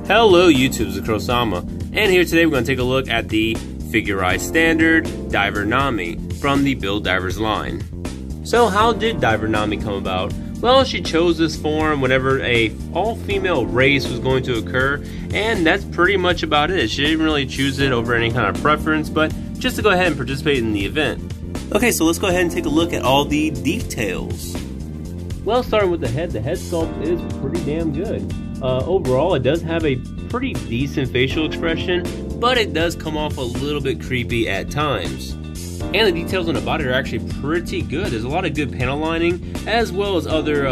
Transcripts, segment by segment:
Hello YouTube, it's Kurosama, and here today we're going to take a look at the figurized standard Diver Nami from the Build Divers line. So how did Diver Nami come about? Well, she chose this form whenever a all-female race was going to occur, and that's pretty much about it. She didn't really choose it over any kind of preference, but just to go ahead and participate in the event. Okay, so let's go ahead and take a look at all the details. Well, starting with the head sculpt is pretty damn good. Overall, it does have a pretty decent facial expression, but it does come off a little bit creepy at times. And the details on the body are actually pretty good. There's a lot of good panel lining, as well as other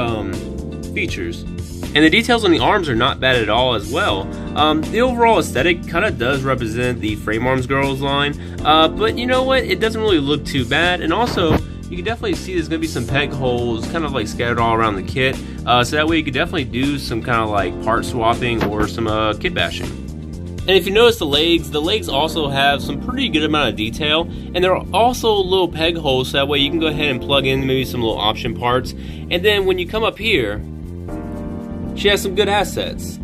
features. And the details on the arms are not bad at all as well. The overall aesthetic kind of does represent the Frame Arms Girls line, but you know what? It doesn't really look too bad. And also, you can definitely see there's going to be some peg holes kind of like scattered all around the kit, so that way you could definitely do some kind of like part swapping or some kit bashing. And if you notice the legs also have some pretty good amount of detail, and there are also little peg holes, so that way you can go ahead and plug in maybe some little option parts. And then when you come up here, she has some good assets.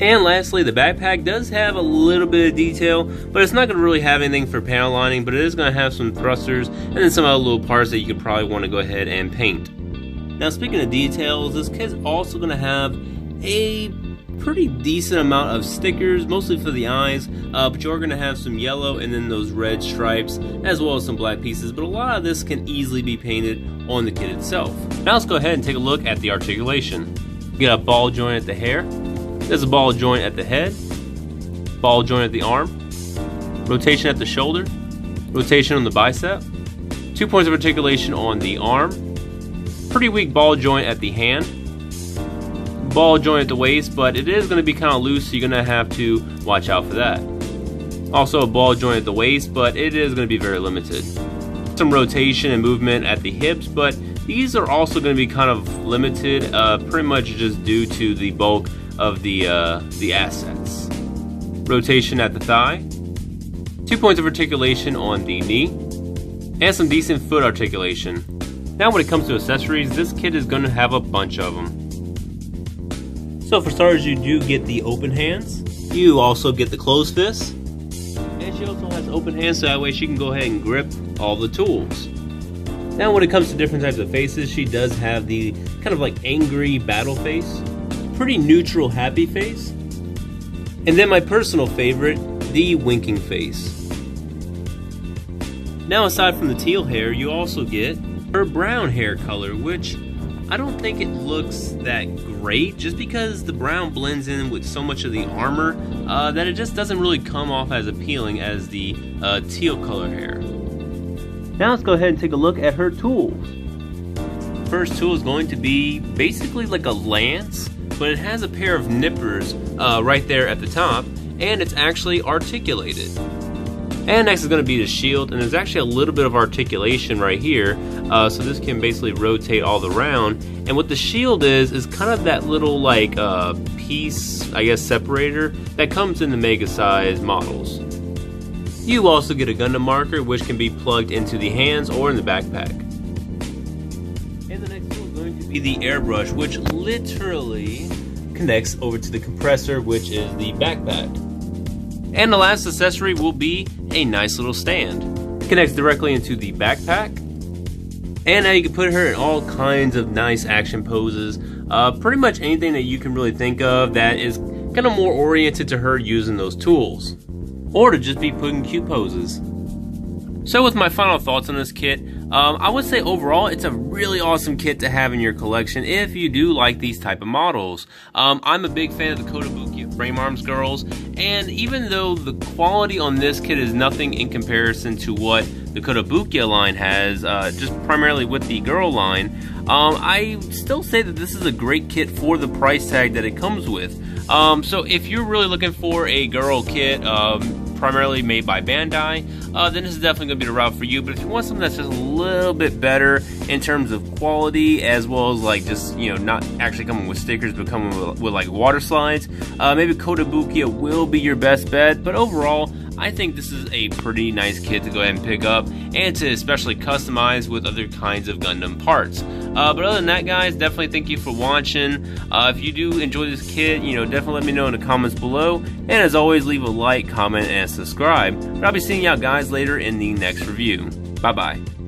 And lastly, the backpack does have a little bit of detail, but it's not going to really have anything for panel lining, but it is going to have some thrusters and then some other little parts that you could probably want to go ahead and paint. Now, speaking of details, this kit's also going to have a pretty decent amount of stickers, mostly for the eyes, but you're going to have some yellow and then those red stripes, as well as some black pieces, but a lot of this can easily be painted on the kit itself. Now let's go ahead and take a look at the articulation. You got a ball joint at the hair. There's a ball joint at the head, ball joint at the arm, rotation at the shoulder, rotation on the bicep, 2 points of articulation on the arm, pretty weak ball joint at the hand, ball joint at the waist, but it is going to be kind of loose, so you're going to have to watch out for that. Also a ball joint at the waist, but it is going to be very limited. Some rotation and movement at the hips, but these are also going to be kind of limited, pretty much just due to the bulk of the assets. Rotation at the thigh, 2 points of articulation on the knee, and some decent foot articulation. Now when it comes to accessories, this kit is going to have a bunch of them. So for starters, you do get the open hands, you also get the closed fists, and she also has open hands, so that way she can go ahead and grip all the tools. Now when it comes to different types of faces, she does have the kind of like angry battle face, pretty neutral happy face, and then my personal favorite, the winking face. Now aside from the teal hair, you also get her brown hair color, which I don't think it looks that great, just because the brown blends in with so much of the armor that it just doesn't really come off as appealing as the teal color hair. Now let's go ahead and take a look at her tools. First tool is going to be basically like a lance, but it has a pair of nippers right there at the top, and it's actually articulated. And next is going to be the shield, and there's actually a little bit of articulation right here, so this can basically rotate all around. And what the shield is kind of that little like piece, I guess, separator that comes in the mega size models. You also get a Gundam marker, which can be plugged into the hands or in the backpack. And the next tool is going to be the airbrush, which literally connects over to the compressor, which is the backpack. And the last accessory will be a nice little stand. It connects directly into the backpack. And now you can put her in all kinds of nice action poses. Pretty much anything that you can really think of that is kind of more oriented to her using those tools, or to just be putting cute poses. So with my final thoughts on this kit, I would say overall it's a really awesome kit to have in your collection if you do like these type of models. I'm a big fan of the Kotobukiya Frame Arms Girls, and even though the quality on this kit is nothing in comparison to what the Kotobukiya line has, just primarily with the girl line, I still say that this is a great kit for the price tag that it comes with. So if you're really looking for a girl kit, primarily made by Bandai, then this is definitely going to be the route for you. But if you want something that's just a little bit better in terms of quality, as well as like just, you know, not actually coming with stickers, but coming with like water slides, maybe Kotobukiya will be your best bet. But overall, I think this is a pretty nice kit to go ahead and pick up, and to especially customize with other kinds of Gundam parts. But other than that, guys, definitely thank you for watching. If you do enjoy this kit, definitely let me know in the comments below. And as always, leave a like, comment, and subscribe. But I'll be seeing y'all guys later in the next review. Bye-bye.